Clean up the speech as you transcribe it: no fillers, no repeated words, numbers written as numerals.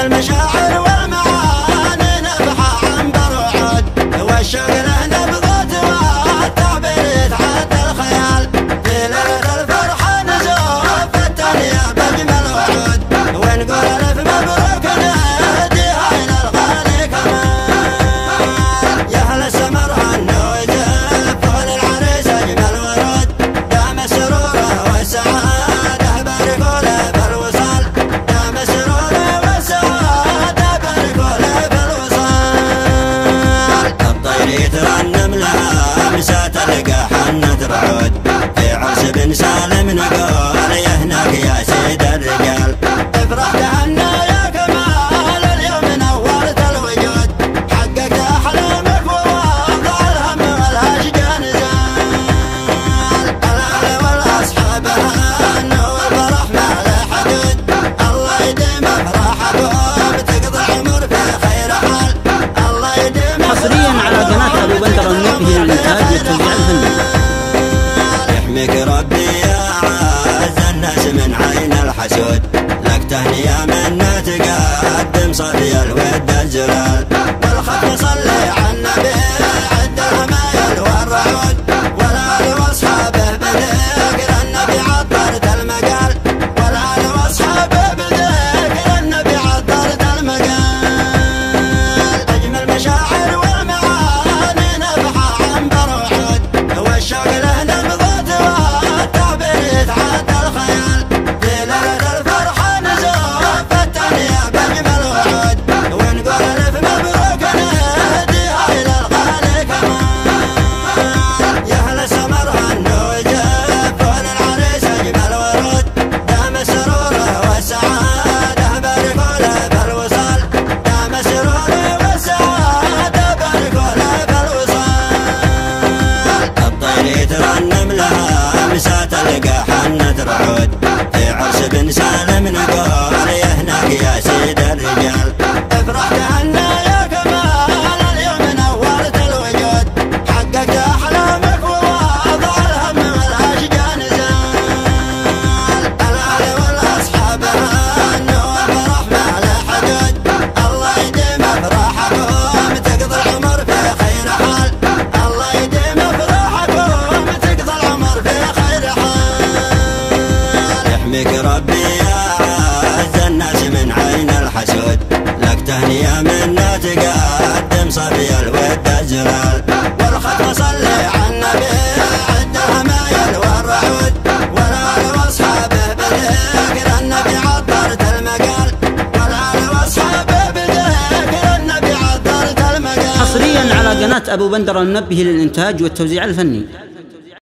المشاعر والمعاني نبحى عنبر وعود، والشوق له نبضات والتعبير يتعدى الخيال. في ليلة الفرحة نزوف التهنئة بأجمل وعود، ونقول ألف مبروك نهديها إلى الغالي كمان. يا أهل السمر هنوا وزفوا للعريس أجمل ورود، دام سروره والسعادة باركوا له بالوصال. دام سروره والسعادة باركوا له بالوصال. الطير يترنم لها مسات تلقى حنة رعود، في عرس بن سالم نقول يا هناك يا سيد الرجال. افرح تهنى يا كمال اليوم نورت الوجود، حققت احلامك ووضع الهم والاشجان زال. الاهل والاصحاب هنوا والفرح ما له حدود، الله يديم افراحكم تقضي عمر في خير حال. الله يديم حصريا على قناة أبو بندر النبهي للإنتاج والتوزيع الفني. يحميك ربي يا عز الناس من عين الحسود، لك تهنئة منا تقدم صبي الود الزلال. والختم صلي على النبي عد الهمايل والرعود، والآل واصحابه بذكر النبي عطرت المقال. والآل واصحابه بذكر النبي عطرت المقال. أجمل مشاعر والمعاني نبحى عنبر وعود، والشوق له نبضات والتعبير يتعدى الخيال. في ليلة الفرحة نزوف التهنئة بأجمل وعود، ونقول ألف مبروك نهديها إلى الغالي كمان. يا أهل السمر هنوا وزفوا للعريس أجمل ورود، دام سروره والسعادة باركوا له بالوصال. دام سروره والسعادة باركوا له بالوصال. الطير يترنم لها مسات تلقى حنة رعود، في عرس بن سالم نقول يا هناك يا سيد الرجال. افرح تهنى يا كمال اليوم نورت الوجود، حققت احلامك ووضع الهم والاشجان زال. الاهل والاصحاب هنوا والفرح ما له حدود، الله يديم افراحكم تقضي العمر في خير حال. الله يديم افراحكم تقضي العمر في خير حال. يحميك ربي يا عز الناس من عين الحسود، لك تهنئة منا تقدم صبي الود الزلال. والختم صلي على النبي عد الهمايل والرعود، والآل واصحابه بذكر النبي عطرت المقال. والآل واصحابه بذكر النبي عطرت المقال. حصريا على قناة أبو بندر النبهي للإنتاج والتوزيع الفني.